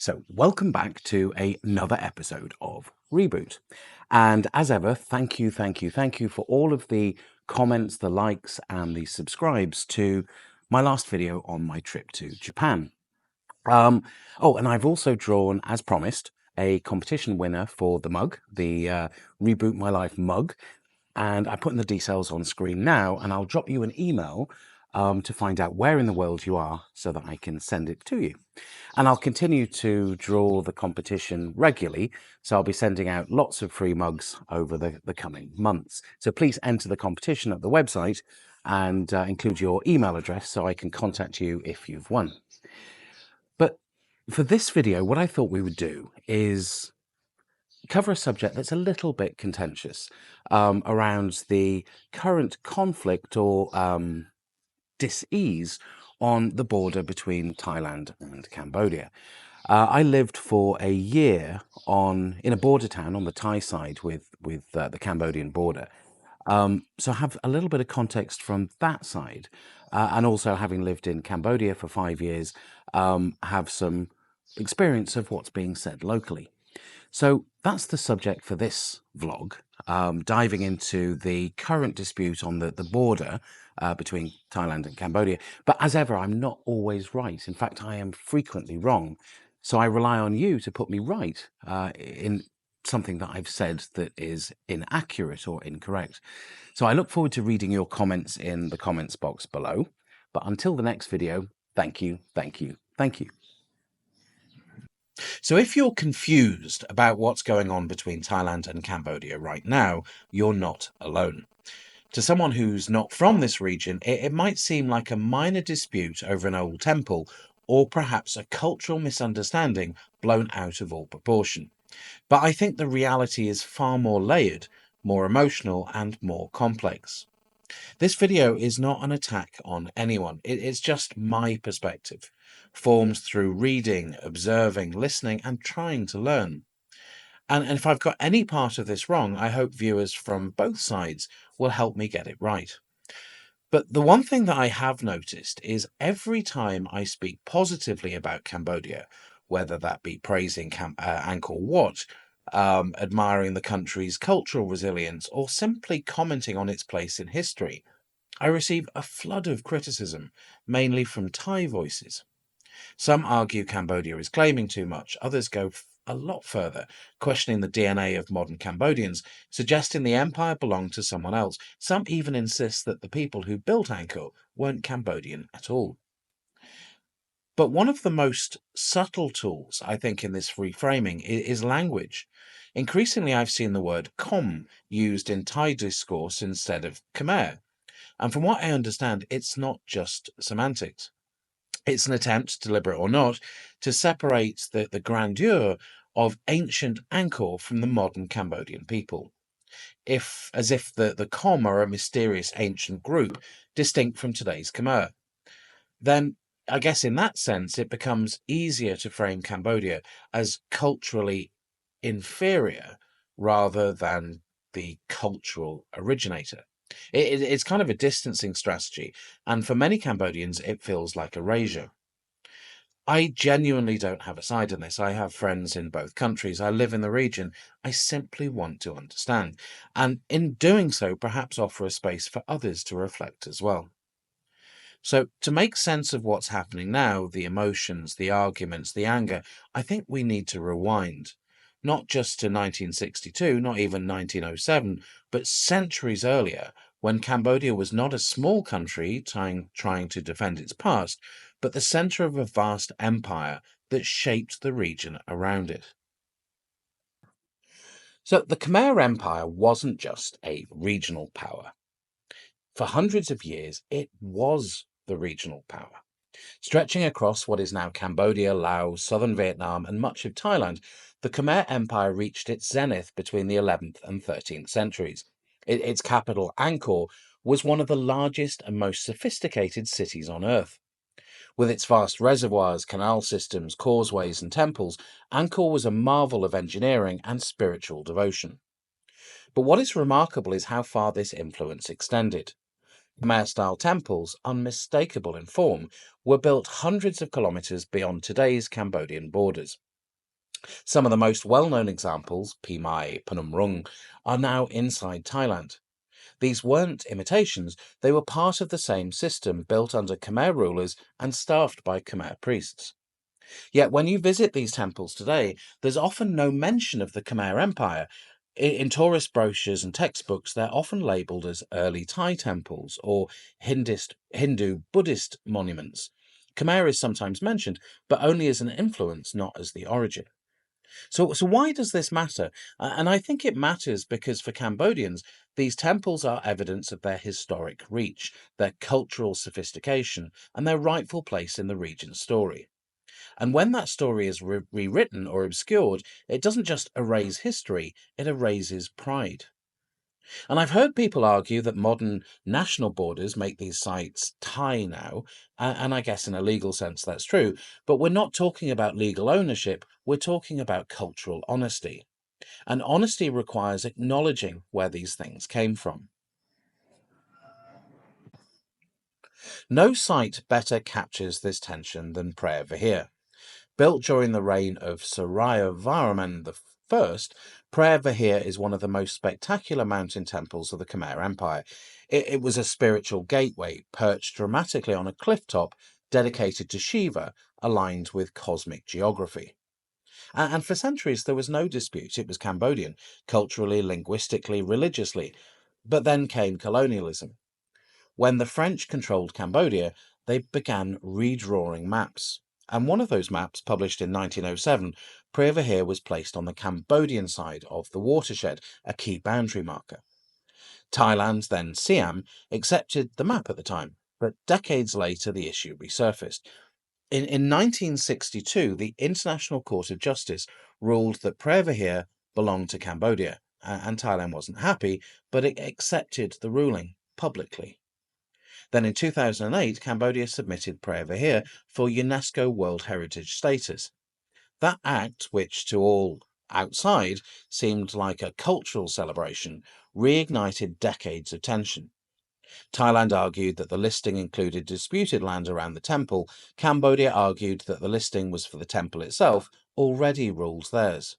So, welcome back to another episode of Reboot. And as ever, thank you for all of the comments, the likes, and the subscribes to my last video on my trip to Japan. And I've also drawn, as promised, a competition winner for the mug, the Reboot My Life mug. And I'm putting the details on screen now, and I'll drop you an email to find out where in the world you are so that I can send it to you. And I'll continue to draw the competition regularly, so I'll be sending out lots of free mugs over the coming months. So please enter the competition at the website and include your email address so I can contact you if you've won. But for this video, what I thought we would do is cover a subject that's a little bit contentious around the current conflict or dis-ease on the border between Thailand and Cambodia. I lived for a year in a border town on the Thai side with the Cambodian border. So I have a little bit of context from that side, and also having lived in Cambodia for 5 years, have some experience of what's being said locally. So that's the subject for this vlog, diving into the current dispute on the border between Thailand and Cambodia. But as ever, I'm not always right. In fact, I am frequently wrong. So I rely on you to put me right in something that I've said that is inaccurate or incorrect. So I look forward to reading your comments in the comments box below. But until the next video, thank you. So if you're confused about what's going on between Thailand and Cambodia right now, you're not alone. To someone who's not from this region, it might seem like a minor dispute over an old temple, or perhaps a cultural misunderstanding blown out of all proportion. But I think the reality is far more layered, more emotional, and more complex. This video is not an attack on anyone, it's just my perspective, formed through reading, observing, listening, and trying to learn. And if I've got any part of this wrong, I hope viewers from both sides will help me get it right. But the one thing that I have noticed is every time I speak positively about Cambodia, whether that be praising Angkor Wat, admiring the country's cultural resilience, or simply commenting on its place in history, I receive a flood of criticism, mainly from Thai voices. Some argue Cambodia is claiming too much, others go a lot further, questioning the DNA of modern Cambodians, suggesting the empire belonged to someone else. Some even insist that the people who built Angkor weren't Cambodian at all. But one of the most subtle tools, I think, in this reframing is language. Increasingly, I've seen the word Khom used in Thai discourse instead of Khmer. And from what I understand, it's not just semantics. It's an attempt, deliberate or not, to separate the grandeur of ancient Angkor from the modern Cambodian people, as if the Khom are a mysterious ancient group distinct from today's Khmer. Then, I guess in that sense, it becomes easier to frame Cambodia as culturally inferior rather than the cultural originator. It's kind of a distancing strategy, and for many Cambodians, it feels like erasure. I genuinely don't have a side in this. I have friends in both countries. I live in the region. I simply want to understand, and in doing so, perhaps offer a space for others to reflect as well. So, to make sense of what's happening now, the emotions, the arguments, the anger, I think we need to rewind. Not just to 1962, not even 1907, but centuries earlier, when Cambodia was not a small country trying to defend its past, but the center of a vast empire that shaped the region around it. So the Khmer Empire wasn't just a regional power. For hundreds of years, it was the regional power. Stretching across what is now Cambodia, Laos, southern Vietnam, and much of Thailand, the Khmer Empire reached its zenith between the 11th and 13th centuries. Its capital, Angkor, was one of the largest and most sophisticated cities on Earth. With its vast reservoirs, canal systems, causeways, and temples, Angkor was a marvel of engineering and spiritual devotion. But what is remarkable is how far this influence extended. Khmer-style temples, unmistakable in form, were built hundreds of kilometers beyond today's Cambodian borders. Some of the most well-known examples, Pimai Phnom Rung, are now inside Thailand. These weren't imitations, they were part of the same system built under Khmer rulers and staffed by Khmer priests. Yet when you visit these temples today, there's often no mention of the Khmer Empire. In tourist brochures and textbooks, they're often labelled as early Thai temples or Hindu Buddhist monuments. Khmer is sometimes mentioned, but only as an influence, not as the origin. So why does this matter? And I think it matters because for Cambodians, these temples are evidence of their historic reach, their cultural sophistication, and their rightful place in the region's story. And when that story is rewritten or obscured, it doesn't just erase history, it erases pride. And I've heard people argue that modern national borders make these sites Thai now, and I guess in a legal sense that's true, but we're not talking about legal ownership, we're talking about cultural honesty. And honesty requires acknowledging where these things came from. No site better captures this tension than Preah Vihear. Built during the reign of Surya Varman I, Preah Vihear is one of the most spectacular mountain temples of the Khmer Empire. It was a spiritual gateway perched dramatically on a cliff top dedicated to Shiva, aligned with cosmic geography. And for centuries, there was no dispute it was Cambodian, culturally, linguistically, religiously. But then came colonialism. When the French controlled Cambodia, they began redrawing maps. And one of those maps, published in 1907, Preah Vihear was placed on the Cambodian side of the watershed, a key boundary marker. Thailand, then Siam, accepted the map at the time, but decades later the issue resurfaced. In 1962, the International Court of Justice ruled that Preah Vihear belonged to Cambodia, and Thailand wasn't happy, but it accepted the ruling publicly. Then in 2008, Cambodia submitted Preah Vihear for UNESCO World Heritage status. That act, which to all outside seemed like a cultural celebration, reignited decades of tension. Thailand argued that the listing included disputed land around the temple. Cambodia argued that the listing was for the temple itself, already ruled theirs.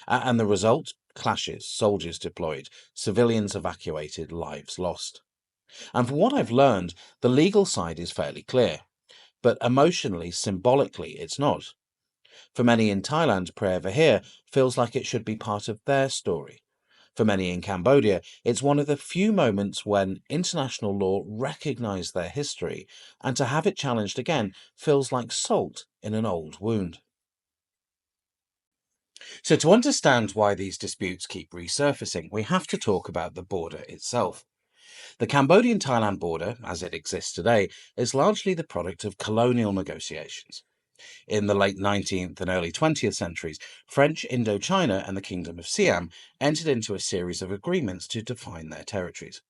And the result? Clashes, soldiers deployed, civilians evacuated, lives lost. And from what I've learned, the legal side is fairly clear, but emotionally, symbolically, it's not. For many in Thailand, Preah Vihear feels like it should be part of their story. For many in Cambodia, it's one of the few moments when international law recognised their history, and to have it challenged again feels like salt in an old wound. So to understand why these disputes keep resurfacing, we have to talk about the border itself. The Cambodian-Thailand border, as it exists today, is largely the product of colonial negotiations. In the late 19th and early 20th centuries, French Indochina and the Kingdom of Siam entered into a series of agreements to define their territories.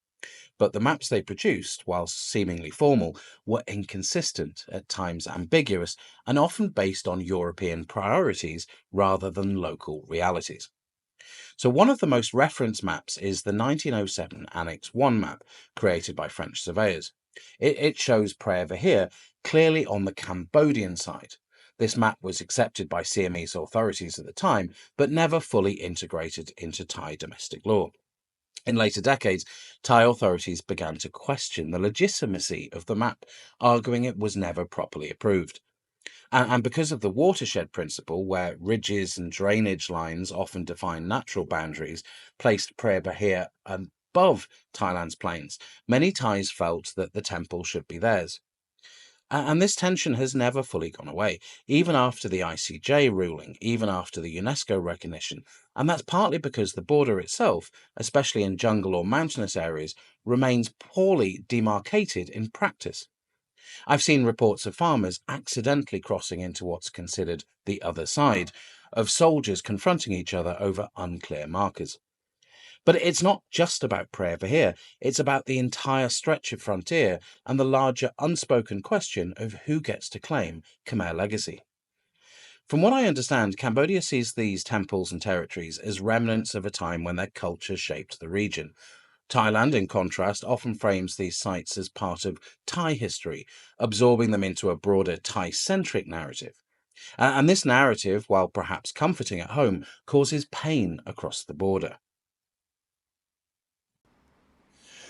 But the maps they produced, whilst seemingly formal, were inconsistent, at times ambiguous, and often based on European priorities rather than local realities. So one of the most referenced maps is the 1907 Annex 1 map, created by French surveyors. It shows Preah Vihear clearly on the Cambodian side. This map was accepted by Siamese authorities at the time, but never fully integrated into Thai domestic law. In later decades, Thai authorities began to question the legitimacy of the map, arguing it was never properly approved. And because of the watershed principle, where ridges and drainage lines often define natural boundaries, placed Preah Vihear above Thailand's plains, many Thais felt that the temple should be theirs. And this tension has never fully gone away, even after the ICJ ruling, even after the UNESCO recognition. And that's partly because the border itself, especially in jungle or mountainous areas, remains poorly demarcated in practice. I've seen reports of farmers accidentally crossing into what's considered the other side, of soldiers confronting each other over unclear markers. But it's not just about Preah Vihear, it's about the entire stretch of frontier and the larger unspoken question of who gets to claim Khmer legacy. From what I understand, Cambodia sees these temples and territories as remnants of a time when their culture shaped the region. Thailand, in contrast, often frames these sites as part of Thai history, absorbing them into a broader Thai-centric narrative. And this narrative, while perhaps comforting at home, causes pain across the border.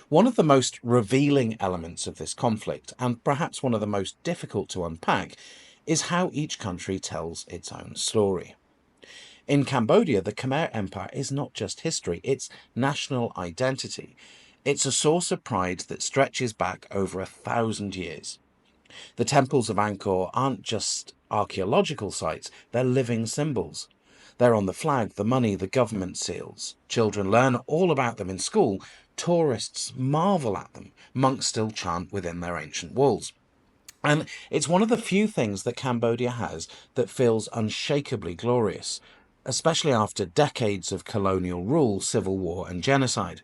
One of the most revealing elements of this conflict, and perhaps one of the most difficult to unpack, is how each country tells its own story. In Cambodia, the Khmer Empire is not just history, it's national identity. It's a source of pride that stretches back over 1,000 years. The temples of Angkor aren't just archaeological sites, they're living symbols. They're on the flag, the money, the government seals. Children learn all about them in school. Tourists marvel at them. Monks still chant within their ancient walls. And it's one of the few things that Cambodia has that feels unshakably glorious, especially after decades of colonial rule, civil war, and genocide.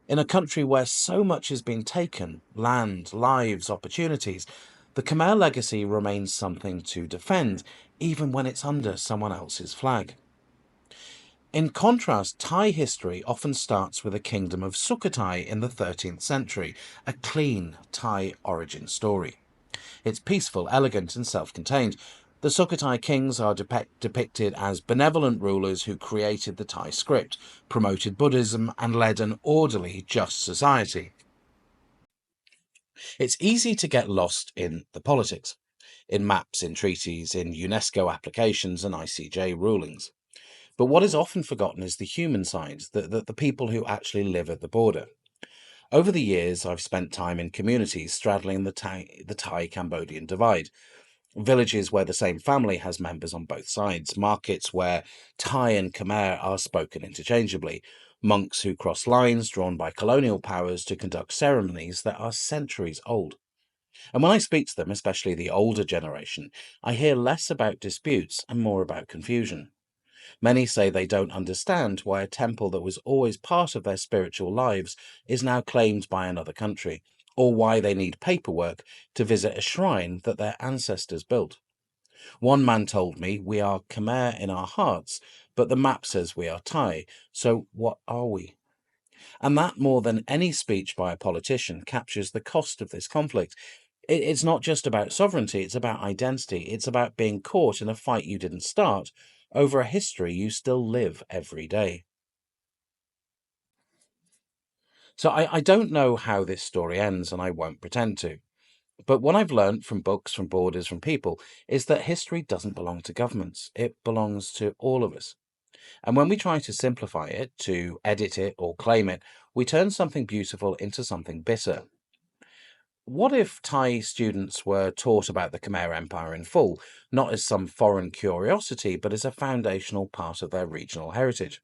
In a country where so much has been taken, land, lives, opportunities, the Khmer legacy remains something to defend, even when it's under someone else's flag. In contrast, Thai history often starts with the kingdom of Sukhothai in the 13th century, a clean Thai origin story. It's peaceful, elegant, and self-contained. The Sukhothai kings are depicted as benevolent rulers who created the Thai script, promoted Buddhism, and led an orderly, just society. It's easy to get lost in the politics, in maps, in treaties, in UNESCO applications, and ICJ rulings. But what is often forgotten is the human side, the people who actually live at the border. Over the years, I've spent time in communities straddling the Thai-Cambodian divide. Villages where the same family has members on both sides, markets where Thai and Khmer are spoken interchangeably, monks who cross lines drawn by colonial powers to conduct ceremonies that are centuries old. And when I speak to them, especially the older generation, I hear less about disputes and more about confusion. Many say they don't understand why a temple that was always part of their spiritual lives is now claimed by another country, or why they need paperwork to visit a shrine that their ancestors built. One man told me, "We are Khmer in our hearts, but the map says we are Thai, so what are we?" And that, more than any speech by a politician, captures the cost of this conflict. It's not just about sovereignty, it's about identity. It's about being caught in a fight you didn't start over a history you still live every day. So I don't know how this story ends, and I won't pretend to. But what I've learned from books, from borders, from people, is that history doesn't belong to governments. It belongs to all of us. And when we try to simplify it, to edit it or claim it, we turn something beautiful into something bitter. What if Thai students were taught about the Khmer Empire in full, not as some foreign curiosity, but as a foundational part of their regional heritage?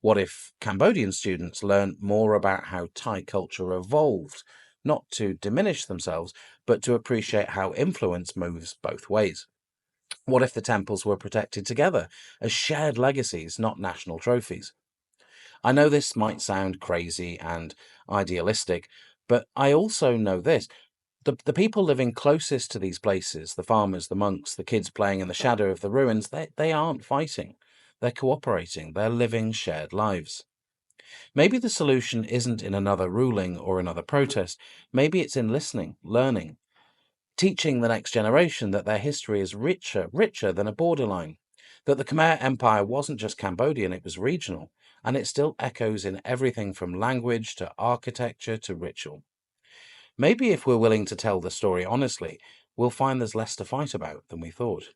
What if Cambodian students learned more about how Thai culture evolved, not to diminish themselves, but to appreciate how influence moves both ways? What if the temples were protected together as shared legacies, not national trophies? I know this might sound crazy and idealistic, but I also know this. The people living closest to these places, the farmers, the monks, the kids playing in the shadow of the ruins, they aren't fighting. They're cooperating. They're living shared lives. Maybe the solution isn't in another ruling or another protest. Maybe it's in listening, learning, teaching the next generation that their history is richer than a borderline, that the Khmer Empire wasn't just Cambodian, it was regional, and it still echoes in everything from language to architecture to ritual. Maybe if we're willing to tell the story honestly, we'll find there's less to fight about than we thought.